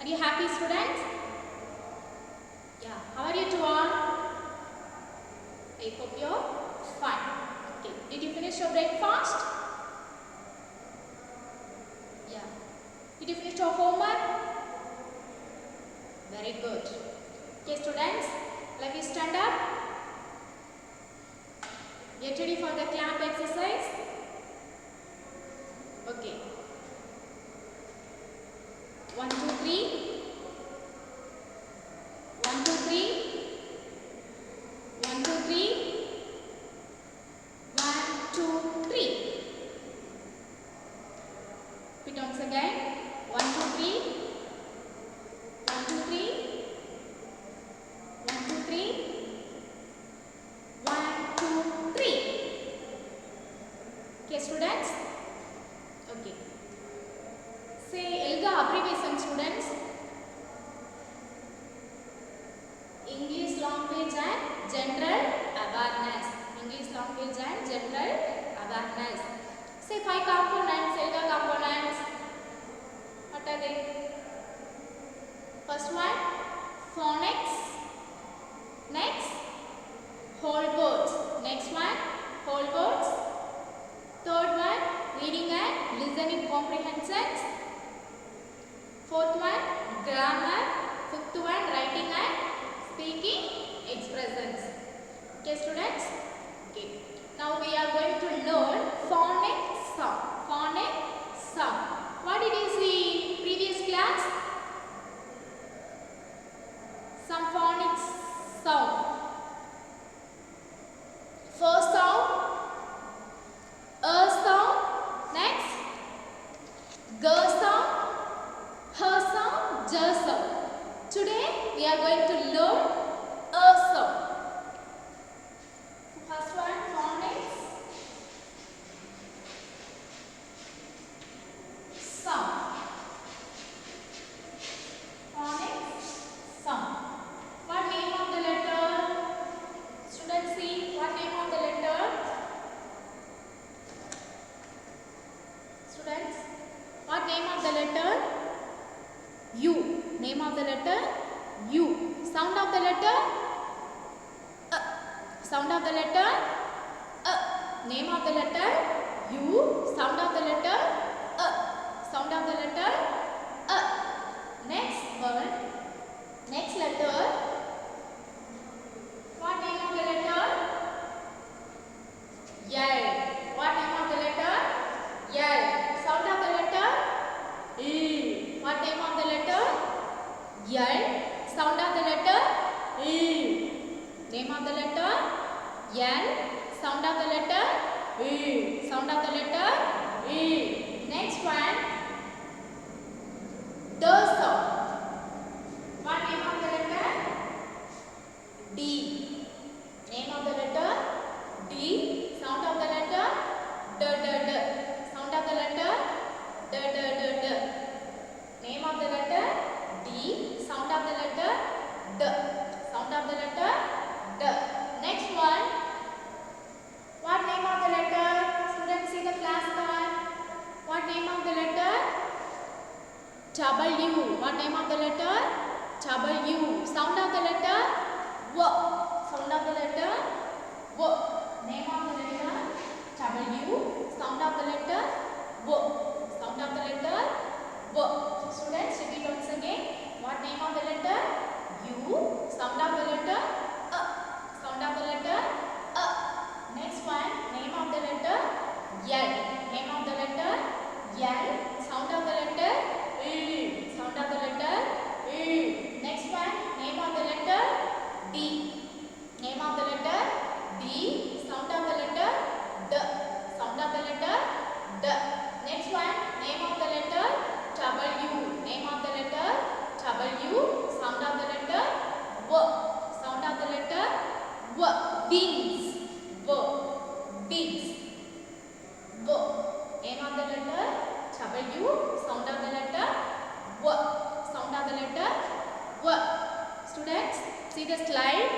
Are you happy, students? Yeah. How are you two all? I hope you're fine. Okay. Did you finish your breakfast? Yeah. Did you finish your homework? Very good. Okay, students. Let me stand up. Get ready for the clap exercise. Okay. 1, 2, 3. 1, 2, 3. 1, 2, 3. 1, 2, 3. Repeat once again. 1, 2, 3. 1, 2, 3. 1, 2, 3. 1, 2, 3. Okay, students? Okay. Say ELGA abbreviation, students. English language and general awareness. English language and general awareness. Say 5 components, ELGA components. What are they? First one, phonics. Next, whole words. Next one, whole words. Third one, reading and listening comprehensions. Fourth one, grammar. Fifth one, writing and speaking expressions. Okay, students? Okay. Now we are going to learn phonic sound. Phonic sound. What did you see previous class? Some phonic sound. First sound, a sound. Next, g sound, h sound, j sound. Today we are going to learn a sound. First one, phonics sound. Phonics sound. What name of the letter? Students, see what name of the letter? Students, what name of the letter? U. Name of the letter? U. Sound of the letter? Sound of the letter? Name of the letter? U. Sound of the letter? Sound of the letter? Next one. Next letter. What name of the letter? L. What name of the letter? L. Sound of the letter? E. What name of the letter? L. Sound of the letter? E. Name of the letter? L. Sound of the letter? E. Sound of the letter? E. Next one. The sound. What name of the letter? D. Name of the letter? D. Sound of the letter? D. Sound of the letter? D. Name of the letter? D. Sound of the letter? D. Sound of the letter? D. Next one. What name of the letter? Students, see the class card. What name of the letter? W. What name of the letter? W. Sound of the letter? W. Sound of the letter? W. Name of the letter? W. Sound of the letter? W. Sound of the letter? W. Students, repeat once again. What name of the letter? U. Sound of the letter? Sound of the letter? Next one. Name of the letter? L. Name of the letter? L. Sound of the letter? E. Sound of the letter? E. Next one. Name of the letter? D. Name of the letter? D. Sound of the letter? D. Sound of the letter? D. Next one. Name of the letter? W. Name of the letter? W. Sound of the letter? W. Sound of the letter? W. Wings. W. Wings. W. Name of the letter? W. Sound of the letter? W. Sound of the letter? W. Students, see the slide.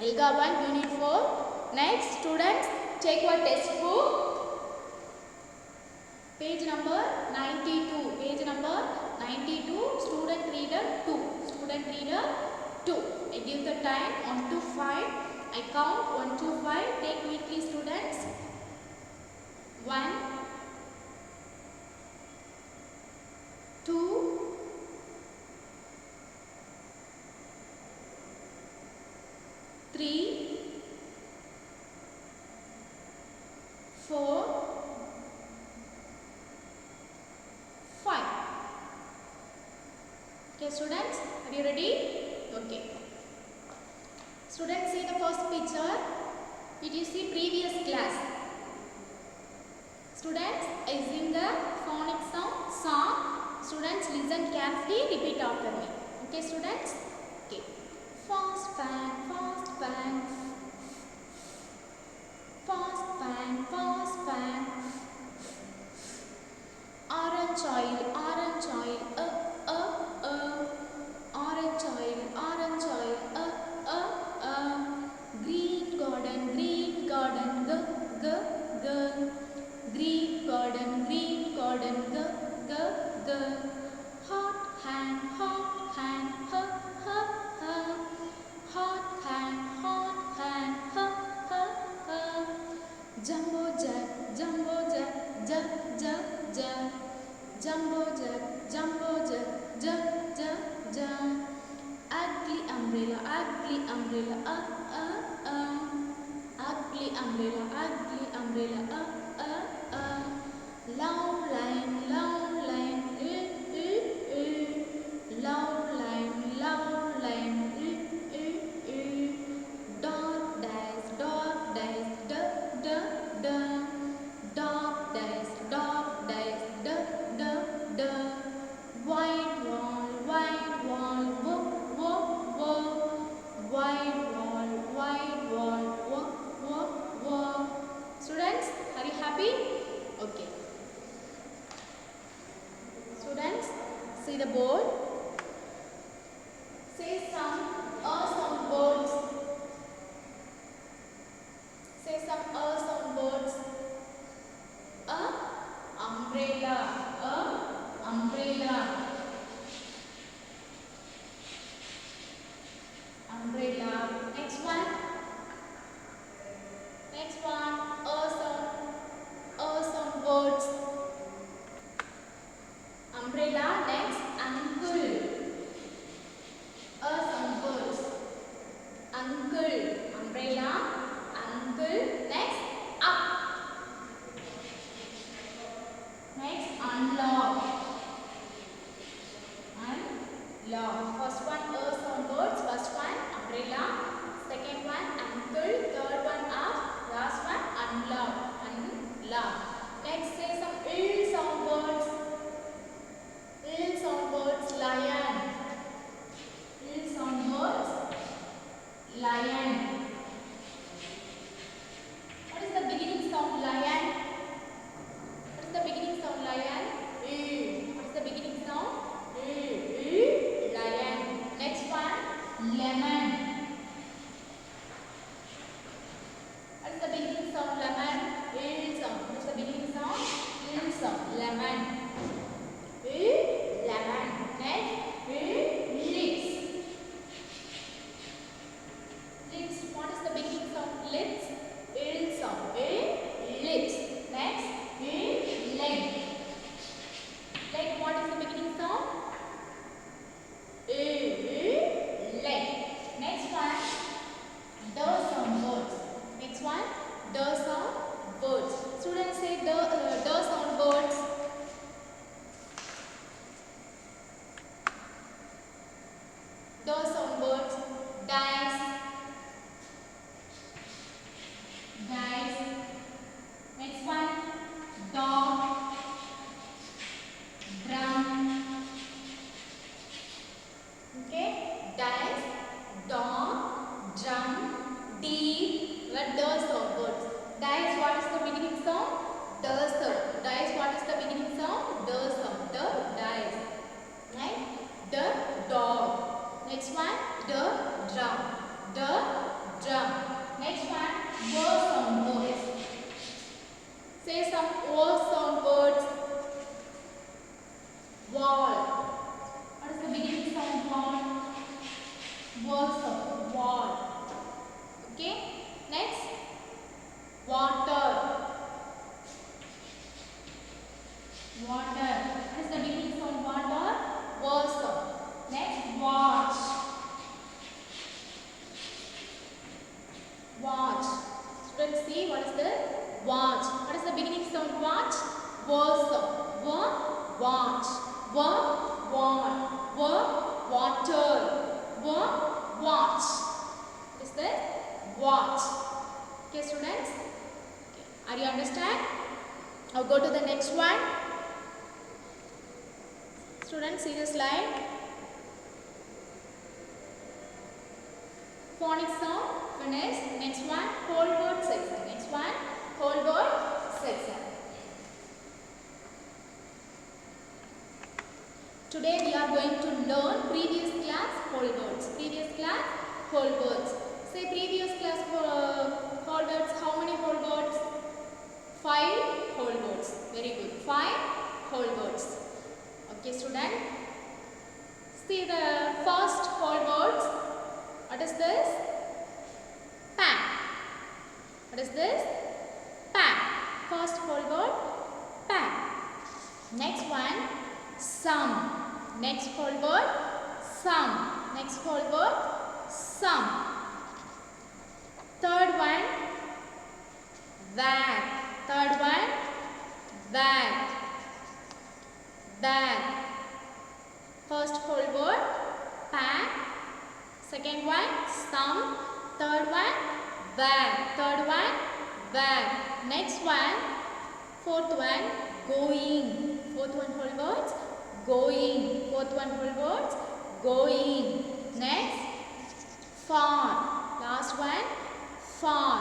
ELGA 1, Unit 4. Next, students, take your textbook. Page number 92. Page number 92. Student reader 2. Student reader 2. I give the time 1 to 5. I count 1 to 5. Take quickly, students. 1, 2, 3, 4, 5. Okay, students, are you ready? Okay. Students, see the first picture. Did you see previous class? Students, I sing the phonic song. Students, listen carefully. Repeat after me. Okay, students? Okay. Fast fan, fast fan. Fast fan, fast fan. Orange oil, orange oil. Orange oil, orange oil. Green garden, green garden. Green garden, hot hand, hot hand, hot hand, jumbo jet, jumbo jet, jumbo jet, ugly umbrella, ugly umbrella, ugly umbrella, long line, long line, long line, dark days, dark days, dark days, white wall, white wall, white wall, Students, are you happy? Okay. Students, see the board. Say some words. Say some words. Umbrella, umbrella. Umbrella. Next one. Next one. Some words. Umbrella. Next, uncle. Some words. Uncle. Umbrella. Uncle. Next, up. Next, unlock. Unlock. First one, some words. First one, umbrella. Second one, uncle. Third one, up. Last one, unlock. Unlock. Next, say some ill sound words. Ill sound words. Lion. Ill sound words. Lion. What is the beginning sound? Lion. What is the beginning sound? Lion. What is the beginning sound? Lion. Next one, lemon. What is the beginning sound? Lemon. Sound. What is the beginning sound? Sound. Lemon. Lemon. Next, lips. Lips. What is the beginning sound? Lips. Sound. Lips. Next, leg. Leg. What is the beginning sound? Leg. Next one, the sound words. Next one, the sound words. Students, say the sound words. The sound words. Dice. Next one, dog. Drum. Okay, dice, dog, drum, deer. What the sound words? Dice, what is the beginning sound? The sound. Dice, what is the water. Water. What is the beginning sound? Water. Was sound. Next, watch. Watch. Students, see what is the watch? What is the beginning sound? Watch. Was sound. Watch. Want. Water. Watch. What is that? Watch. Okay, students. Okay. Are you understand? Now go to the next one. Students, see the slide. Phonic sound finished. Next one, whole word section. Next one, whole word section. Today we are going to learn previous class whole words. Previous class whole words. Say previous class whole words. How many whole words? 5 whole words. Very good. 5 whole words. Okay, student. See the first whole words. What is this? Pan. What is this? Pan. First whole word, pan. Next one, some. Next whole word, some. Next whole word, some. Third one, that. Third one, that. That. First whole word, pan. Second one, some. Third one, that. Third one, that. Next one, fourth one, going. Fourth one whole words, going. Fourth one whole words, going. Next, far. Last one, far.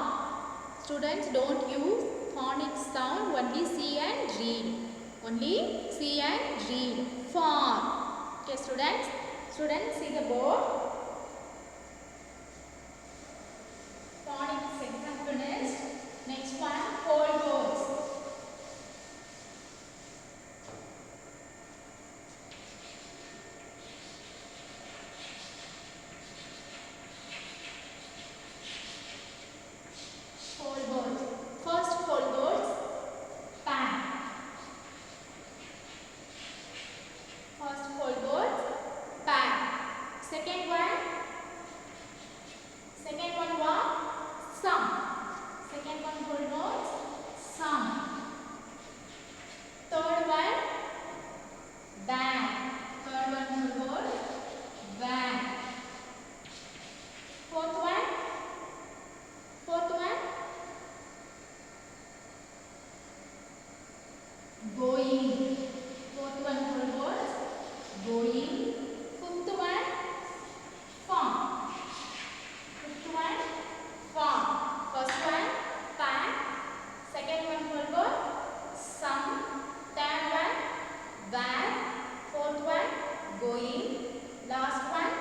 Students, don't use phonic sound, only see and read. Only see and read. Far. Okay, students. Students, see the board. Phonic section finished. Next one, whole words. Whole words. First whole words, pan. First whole words, pan. Second one what? Some. Second one whole words, some. Third one, van. Third one whole word, van. Fourth one, going. Fourth one whole word, going. Fifth one, farm. Fifth one, farm. First one, pan. Second one whole word, some. Third one, van. Fourth one, going. Last one,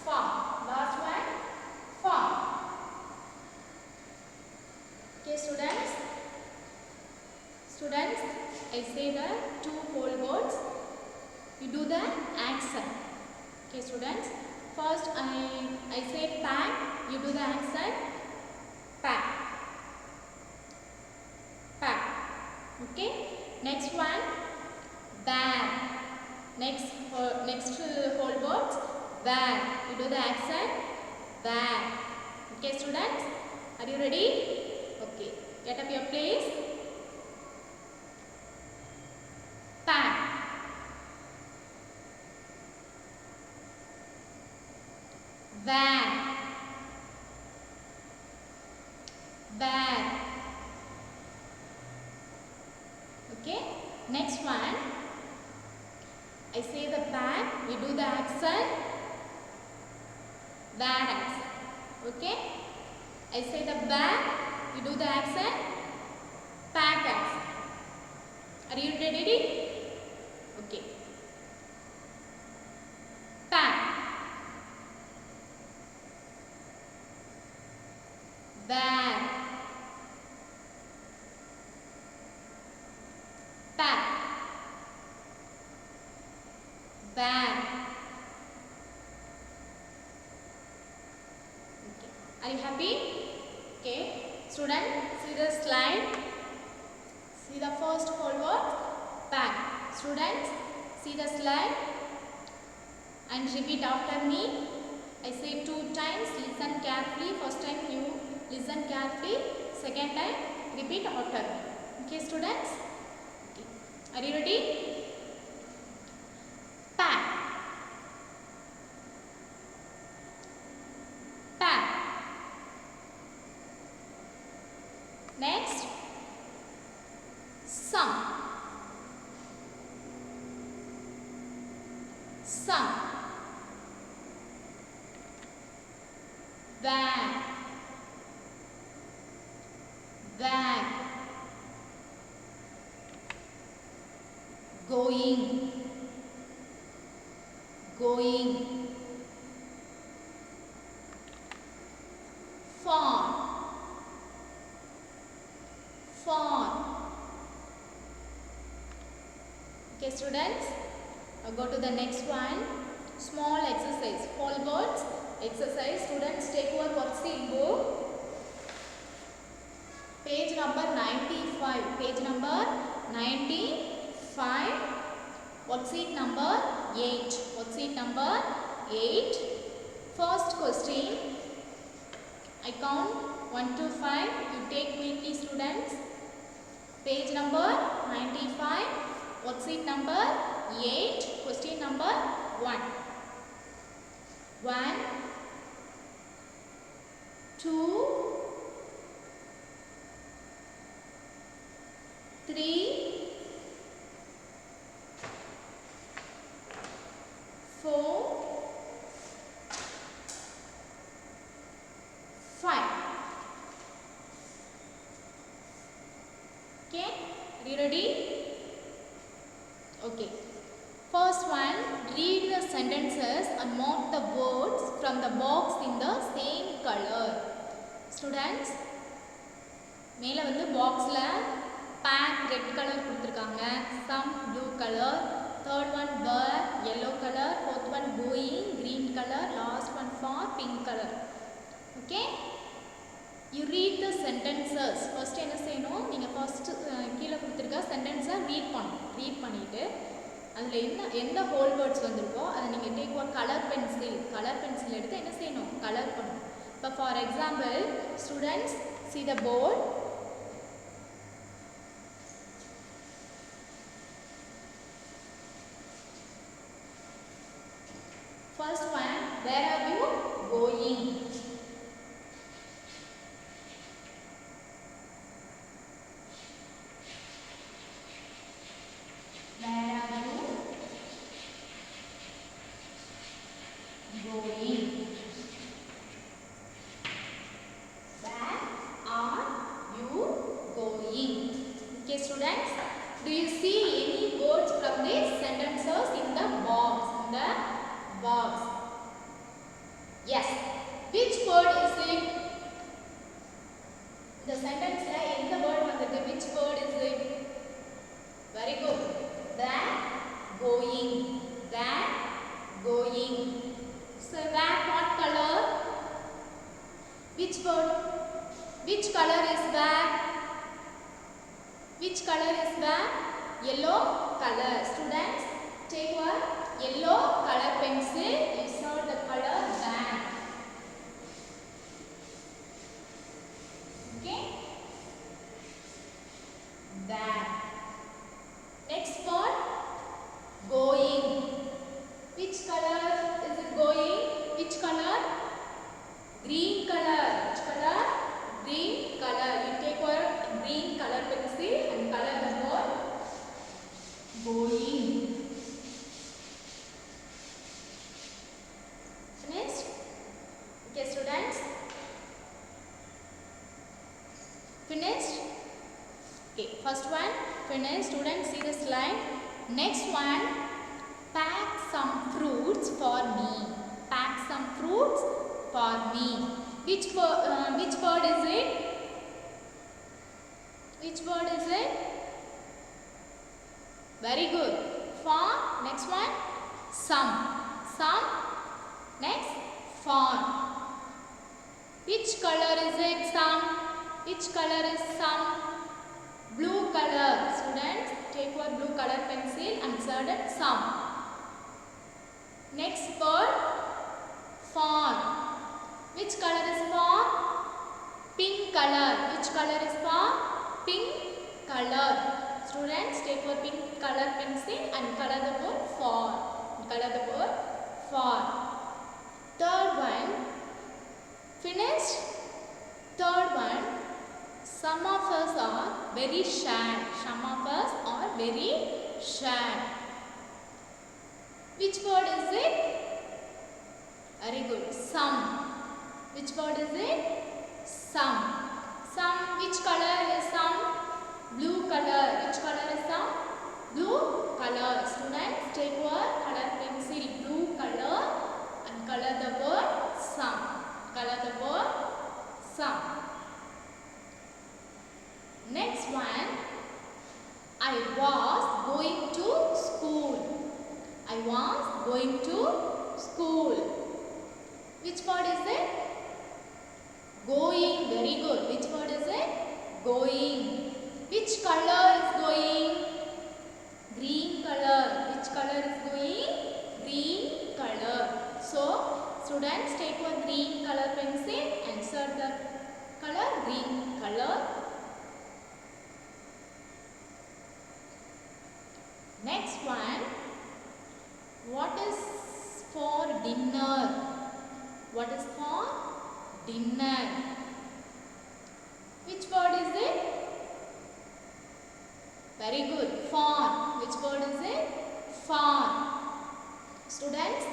farm. Last one, farm. Okay, students. Students, I say the 2 whole words. You do the accent. Okay, students. First, I say pan. You do the accent. Pan. Pan. Okay. Next one, van. Next whole words, van. You do the accent. Van. Okay, students. Are you ready? Okay. Get up your place. Pan. Van. Van. Okay. Next one, I say the pan, you do the accent. Van accent. Okay. I say the van, you do the accent. Pack accent. Are you ready? Okay. Pan. Van. Pan. Van. Okay. Are you happy? Okay. Student, see the slide. See the first whole word, pack. Students, see the slide and repeat after me. I say 2 times, listen carefully. First time you listen carefully, second time repeat after me. Okay students? Okay. Are you ready? Pack. Pack. Next, some. Some. Bag. Bag. Going. Going. Fawn. Fawn. Okay students, go to the next one. Small exercise, whole words exercise. Students, take your worksheet book, page number 95. Page number 95. Worksheet number 8. Worksheet number 8. First question. I count 1 to 5. You take quickly students. Page number 95. Worksheet number 8. Question number 1. 1, 2, 3, 4, 5. Okay, are you ready? Okay. First one, read the sentences and mark the words from the box in the same color. Students, மேல வந்து boxல pack red color கொடுத்திருக்காங்க, some blue color, third one were yellow color, fourth one going green color, last one for pink color. Okay? You read the sentences. First என்ன செய்யணும், நீங்க first கீழ கொடுத்திருக்க sentence read பண்ணணும். read பண்ணிட்டு அதில் எந்த ஹோல் வேர்ட்ஸ் வந்திருக்கோ அதை நீங்கள் டேக் ஒரு கலர் பென்சில் எடுத்து என்ன செய்யணும், கலர் பண்ணணும். இப்போ for example students, see the board. First one, where are you going? Students, do you see any words from these sentences in the box? Yes. Which word is it? The sentence la endha word vandhukku, which word is it? Very good. That going. That going. So that what color? Which word? Which color is that? Which color is that? Yellow color. Students, take one yellow color pencil. Insert the color van. Okay? Van. Next word, going. Which color is it going? Which color? Green color. Which color? Green color. You take one green color pencil and color the word going. Finished? Okay students? Finished? Okay, first one finished. Students, see the slide. Next one, pack some fruits for me. Pack some fruits for me. Which word is it? Which word is it? Very good. For. Next one, some. Some. Next, for. Which color is it? Some. Which color is some? Blue color. Students, take your blue color pencil and insert it some. Next word, fawn. Which color is fawn? Pink color. Which color is fawn? Pink color. Students, take your pink color pencil and color the word fawn. Color the word fawn. Third one, finished? Third one, some of us are very sad. Some of us are very sad. Which word is it? Very good. Some. Which word is it? Some. Some. Which color is some? Blue color. Which color is some? Blue color. Students, take your color pencil blue color and color the word some. Color the word some. Next one, I was going to school. I was going to school. Which word is it? Going. Very good. Which word is it? Going. Which color is going? Green color. Which color is going? Green color. So, students, take one green color pencil and insert the color green color. Next one, what is for dinner? What is for dinner? Which word is it? Very good. Fawn. Which word is it? Fawn. Students,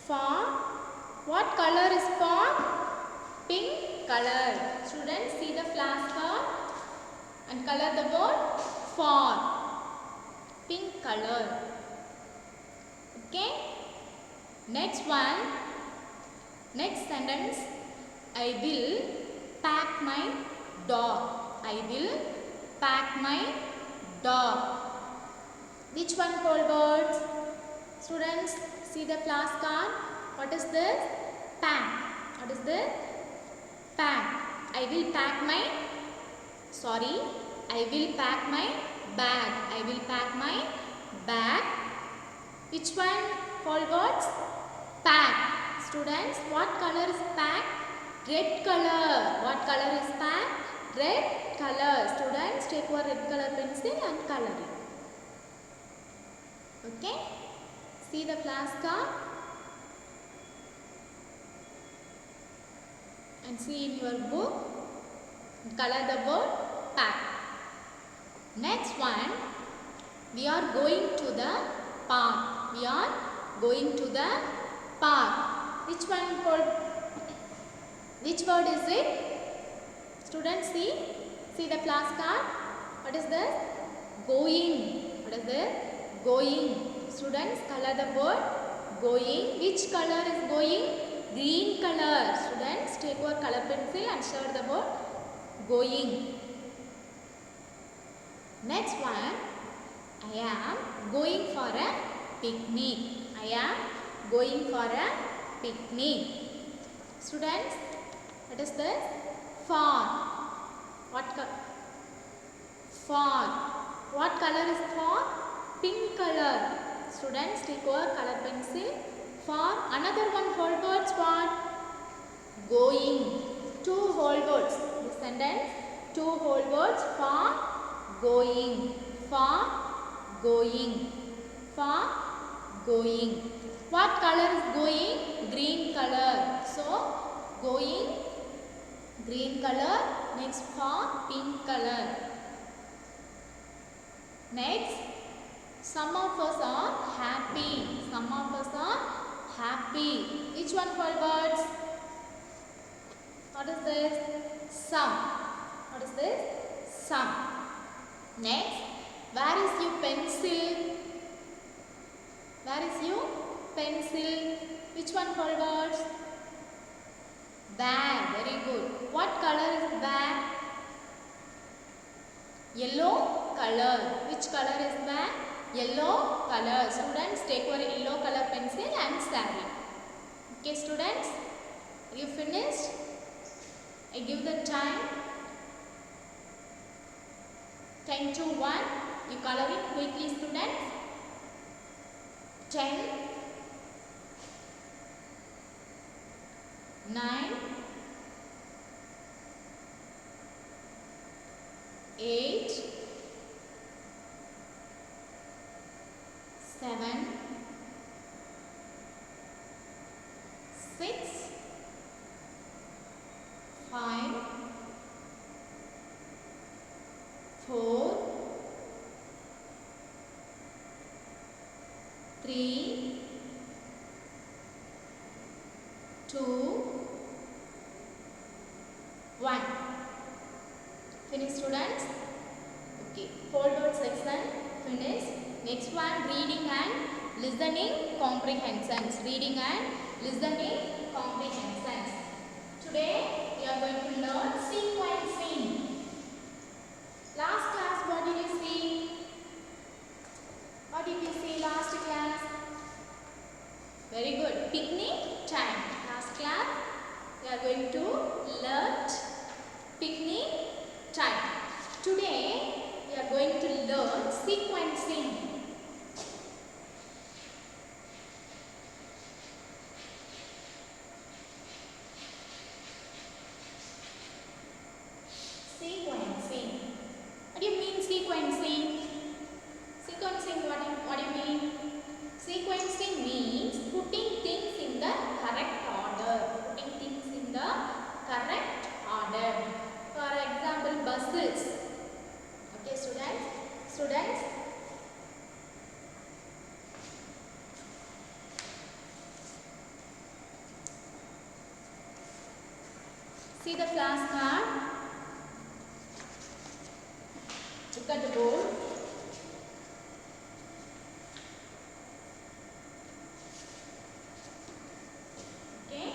fawn. What color is fawn? Pink color. Students, see the flashcard and color the word fawn. Pink color. Okay. Next one. Next sentence. I will pack my dog. I will pack my dog. Which one called words? Students, see the flashcard. What is this? Pack. What is this? Pack. I will pack my, I will pack my bag. I will pack my bag. Which one called words? Pack. Students, what color is pack? Red color. What color is pack? Red color. Students, take your red color pencil and color it. Okay? See the flashcard and see in your book. Color the word pack. Next one, we are going to the park. We are going to the park. Which one called? Which word is it? Students, see the flashcard. What is this? Going. What is this? Going. Students, color the word going. Which color is going? Green color. Students, take your color pencil and show the word going. Next one, I am going for a picnic. I am going for a picnic. Students, what is this? Fawn. What color? Fawn. What color is fawn? Pink color. Students, take your color pencil. Fawn. Another one whole words what? Going. Two whole words. This sentence. Two whole words. Fawn. Going. Fawn. Going. Fawn. Going. What color is going? Green color. So, going. Green color. Next, fawn. Pink color. Next, some of us are happy. Some of us are happy. Which one called words? What is this? Some. What is this? Some. Next, where is your pencil? Where is your pencil? Which one called words? Bag. Very good. What color is bag? Yellow color. Which color is bag? Yellow color. Students, take your yellow color pencil and saree. Okay, students, are you finished? I give the time 10 to 1. You color it quickly, students. 10, 9, 8, 7, 6, 5, 4, 3, 2, 1. Finish, students. Okay, whole word section finish. Next one, reading and listening comprehensions. Reading and listening comprehensions. Today we are going to learn sequencing. Last class, what did you see? What did you see last class? Very good. Picnic time. Last class we are going to learn picnic time. Today we are going to learn sequencing. Sequencing. What do you mean sequencing? Sequencing, what do you mean? Sequencing means putting things in the correct order. Putting things in the correct order. For example, buses. Okay, students. See the flashcard. Look at the board. Okay.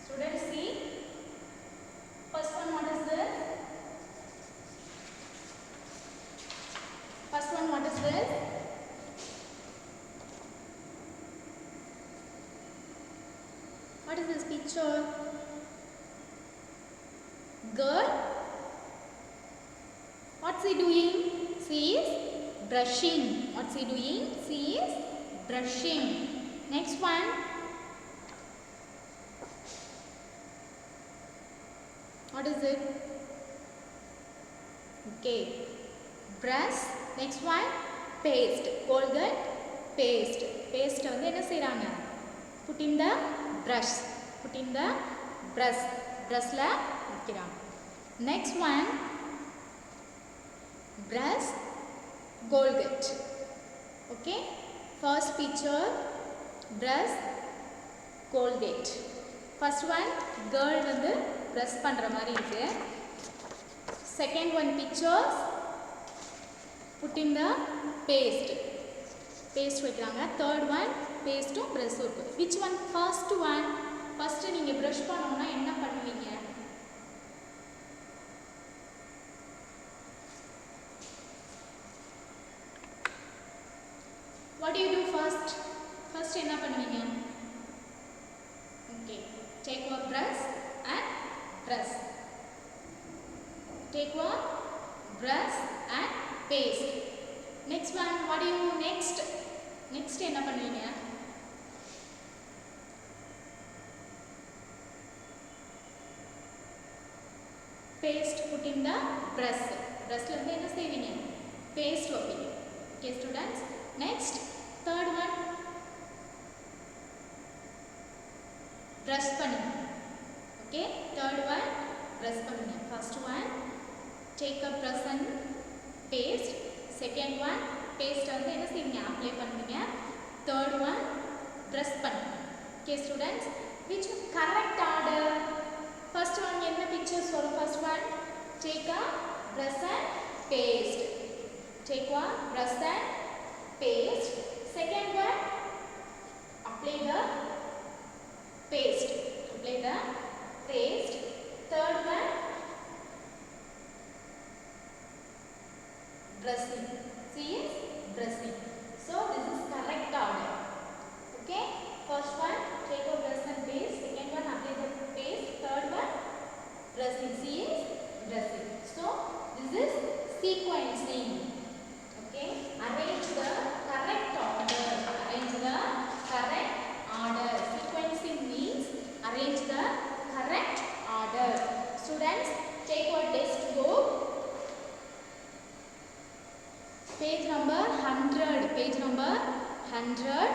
Students, see. First one, what is this? First one, what is this? What is this picture? Girl. What's she doing? She is brushing. What's she doing? She is brushing. Next one. What is it? Okay. Brush. Next one. Paste. Colgate. Paste. Paste வந்து என்ன செய்றாங்க? Put in the brush. Put in the brush. Brushல வைக்கிறாங்க. Next one. Brush. Colgate. Okay. First picture. Brush. Colgate. First one. Girl வந்து brush பண்ற மாதிரி இருக்கு. Second one pictures. Put in the paste. Paste வைக்கிறாங்க. Third one paste brush இருக்கு. Which one? First one. First நீங்க brush பண்ணனும்னா என்ன பண்ணுவீங்க? What do you do first? First என்ன பண்ணுவீங்க? Okay. Take your brush and brush. Take your brush and paste. Next one, what do you do next? Next என்ன பண்ணுவீங்க? Paste put in the brush. Brushல இருந்து என்ன செய்வீங்க? Paste வைப்பீங்க. Okay students. Next, third one. Brush பண்ணுங்க. Okay, third one brush பண்ணுங்க. First one take a brush and paste. Second one paste வந்து என்ன செய்வீங்க? Apply பண்ணுவீங்க. Third one brush பண்ணுங்க. Okay students, which correct order? First one என்ன picture சொல்லும்? First one take a brush and paste. Take one brush and paste. Second one apply the paste. Apply the paste. Third one brushing. See is brushing. So this is correct order. Okay. First one take a brush and paste. Second one apply the paste. Third one brushing. See is students, take your test book. Page number 100. Page number 100.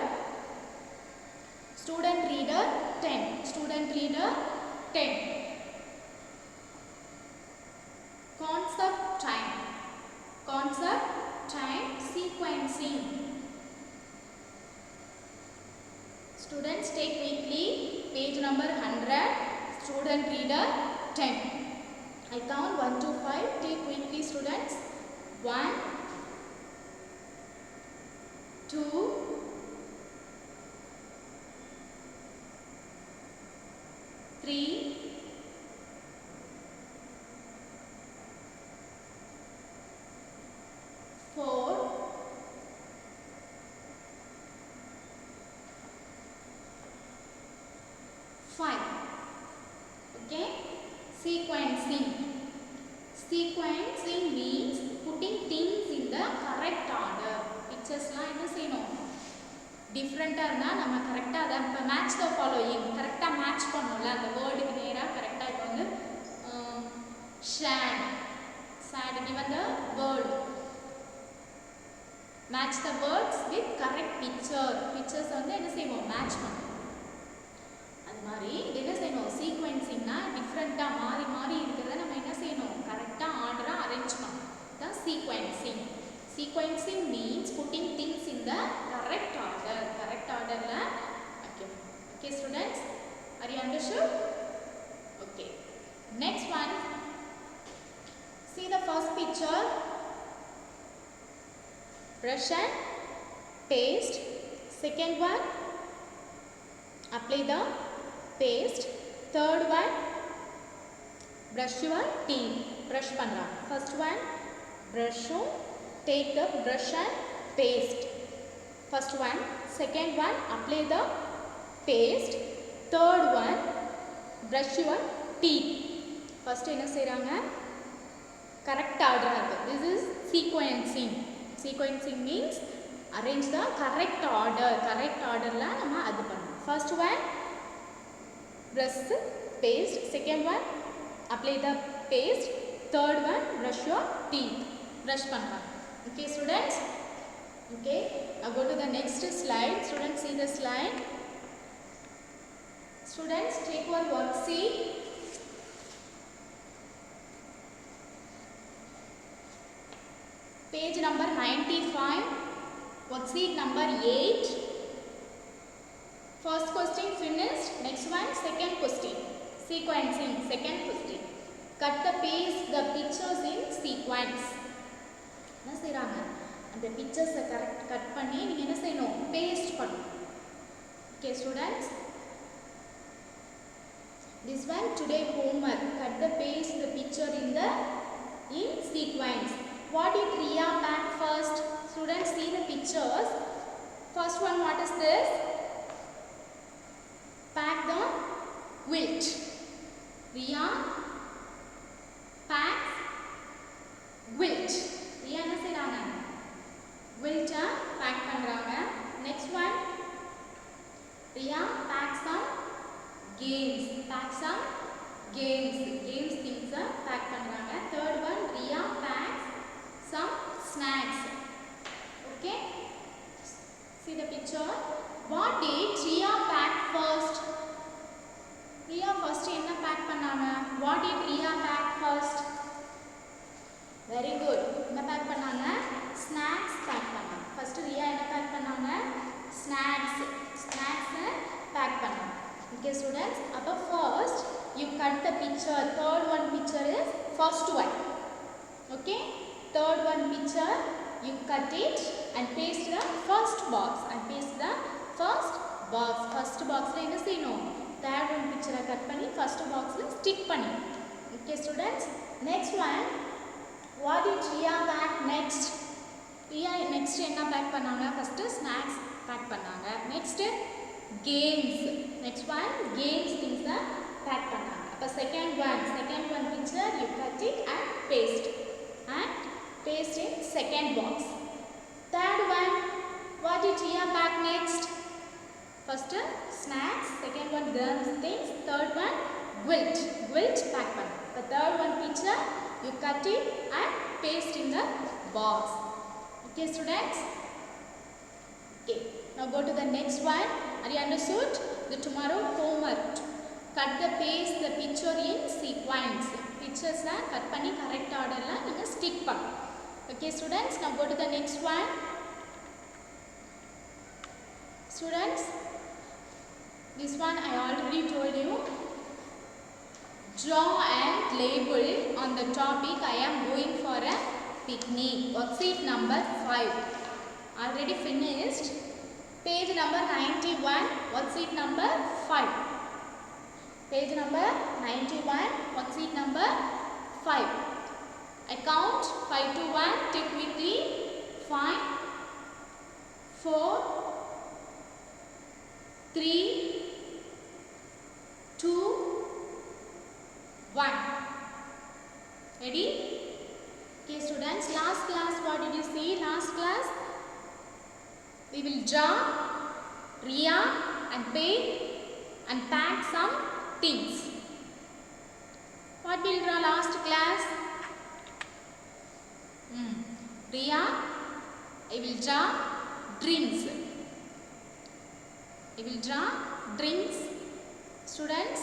Student reader 10. Student reader 10. Concept time. Concept time sequencing. Students, take weekly. Page number 100. Student reader 10. I count 1 to 5. Take weekly, students. 1, 2, 3, 4, 5. Okay. Sequencing. Sequencing means putting things in the correct order. Pictures la enna seiyணும் different-ஆ இருந்தா நம்ம கரெக்ட்டா அத இப்ப match the following கரெக்ட்டா match பண்ணனும்ல அந்த வேர்டுக்கு நேரா கரெக்ட்டா இப்போ வந்து sad sad given the word match the words with correct picture pictures வந்து என்ன செய்வோம் match பண்ணுவோம் அது மாதிரி என்ன செய்யணும் சீக்வென்சிங்னா டிஃபரண்டா மாறி மாறி இருக்குறத நம்ம என்ன செய்யணும் கரெக்ட்டா ஆர்டரா அரேஞ்ச் பண்ணனும் தான் sequencing sequencing means putting things in the correct order la okay students, are you understood? Okay, next one, see the first picture, brush and paste. Second one, apply the paste. Third one, brush your teeth, brush பண்றா. First one, brush, take the brush and paste. First one. Second one, apply the paste. Third one, brush your teeth. First என்ன செய்றாங்க correct order. This is sequencing. Sequencing means arrange the correct order. Correct order la நம்ம அது பண்ணணும். First one, brush paste. Second one, apply the paste. Third one, brush your teeth. Brush பண்றாங்க. Okay students, okay, now go to the next slide. Students, see the slide. Students, take one worksheet. Page number 95, worksheet number 8. First question finished. Next one, second question, sequencing. Second question, cut the paste the pictures in sequence. என்ன செய்றாங்க அந்த pictures correct cut பண்ணி நீங்க என்ன செய்யணும் paste பண்ணனும். Okay students, this one today homework, cut the paste the picture in sequence. What did Riya pack first? Students, see the pictures. First one, what is this? Pack the quilt. Riya packs quilt. Riya என்ன செய்றாங்க quilt pack பண்றாங்க. Next one, Riya packs some games. Pack some games things pack பண்றாங்க. Third one, Riya packs some snacks. Okay, see the picture. What did Riya pack first? Riya first என்ன pack பண்ணாங்க? What did Riya pack first? Very good. என்ன pack பண்ணாங்க? Snacks pack பண்ணாங்க. First Riya என்ன pack பண்ணாங்க? Snacks pack பண்ணாங்க. Okay students, அப்ப first you cut the picture. Third one picture is first one. Okay, third one picture you cut it and paste the first box first box la enna seyanum third one picture cut panni first box la stick panni. Okay students, next one, what did Riya pack next? Riya next enna pack pannanga? First snacks pack pannanga. Next games. Next one, games things pack pannanga. Appa second one picture you cut it and paste in second box. Third one, what did Riya pack next? First snacks, second one girls things, third one quilt pack panna. The third cut it and paste in the box. Okay students? Okay, now go to the next one. Are you understood? The tomorrow homework. Cut the paste the picture in sequence. Pictures la cut panni correct order la neenga stick pannu. Okay students, now go to the next one. Students, this one I already told you. Draw and label on the topic I am going for a picnic. Worksheet number 5. Already finished. Page number 91. Worksheet number 5. Page number 91. Worksheet number 5. I count 5 to 1. Take quickly. 5, 4, 3, 2, 1. Ready? Okay students, last class what did you see? Last class we will draw, Riya and paint and pack some things. What will draw last class? Riya, I will draw drinks. I will draw drinks. Students,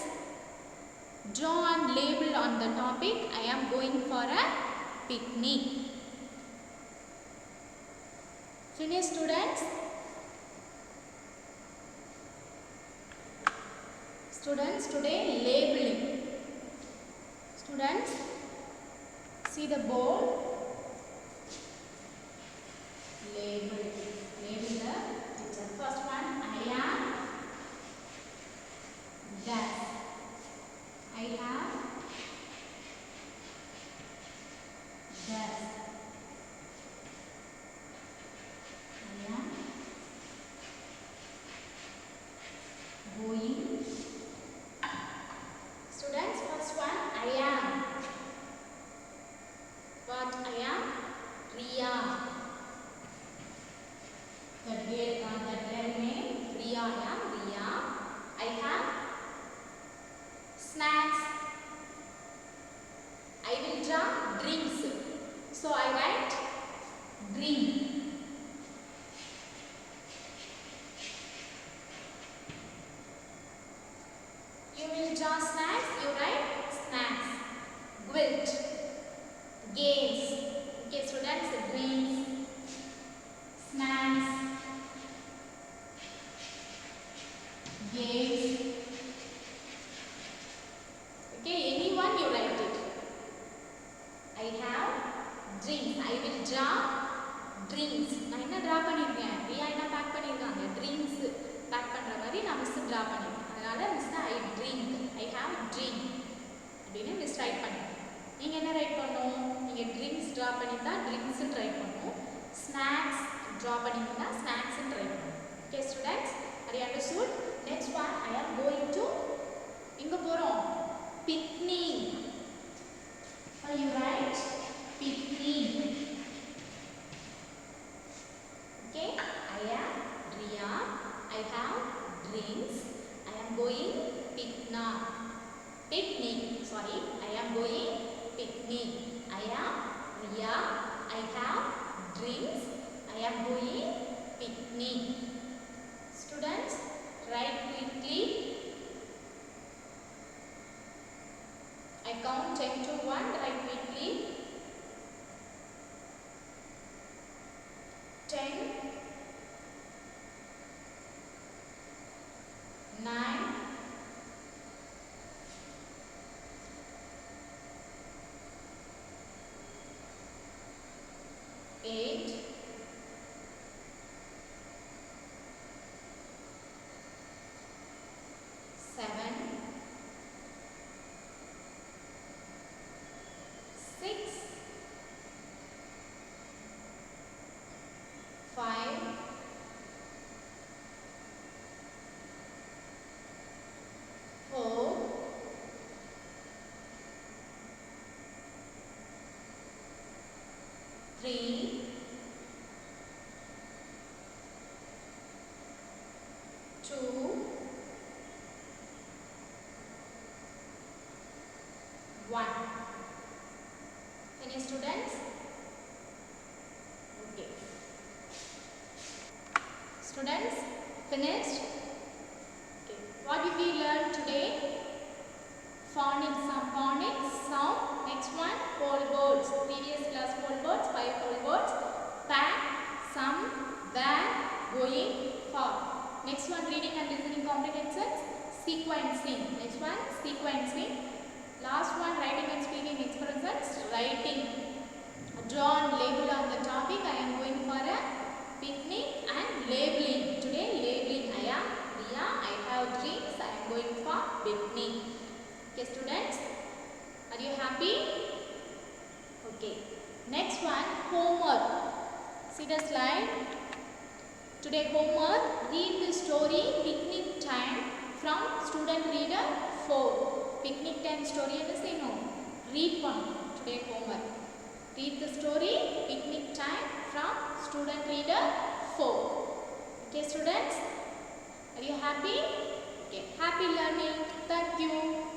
draw and label on the topic I am going for a picnic. Finish students? Students, today labeling. Students, see the board. Label. Label the picture. First one, I am deaf. I have deaf. I am going. Students, first one, I am. What I am? Riya. That girl name Riya. I am Riya. I have snacks. I will draw drinks. So I write drink. You will draw snacks. You write snacks. Quilt. Games. Okay students, drinks, snacks, games. Okay, anyone you write it. I have drinks. I will draw drinks. நான் என்ன draw பண்ணிருக்கேன்? ரியா என்ன back பண்ணிருக்காங்க? Drinks back பண்ற மாதிரி நான் miss draw பண்ணிருக்கேன். அதனால miss I drink. I have drink. அப்படினு மிஸ் ரைட் பண்ணிருக்கேன். நீங்க என்ன ரைட் பண்ணனும்? நீங்க drinks draw பண்ணிட்டா drinks ன்னு ரைட் பண்ணனும். Snacks draw பண்ணிட்டா snacks ன்னு ரைட் பண்ணனும். Okay students, are you understood? Next one, I am going to எங்க போறோம்? Picnic. So you write picnic. Okay, I am Riya. I have drinks. I am going picnic. Sorry, I am going picnic. I am Riya. I have drinks. I am going picnic. Students, write quickly. I count 10 to 1. Write quickly. 10, 9, 8, 7, 6, 5, 4, 3, 2, 1. Any students? Okay. Students, finished? Okay. What did we learn today? Phonics, some phonics, sound. Next one, whole words. Previous class whole words, 5 whole words. Pack, some, where, going, far. Next one, reading and listening comprehensions. Sequencing. Next one, sequencing. Last one, writing and speaking expressions. Writing. Draw and label on the topic. I am going for a picnic and labeling. Today, labeling. I am Riya. I have dreams. I am going for picnic. Okay, students, are you happy? Okay. Next one, homework. See the slide. Today homework, read the story Picnic Time from student reader 4. Picnic time story and say no. Read one. Today homework. Read the story Picnic Time from student reader 4. Okay, students, are you happy? Okay, happy learning. Thank you.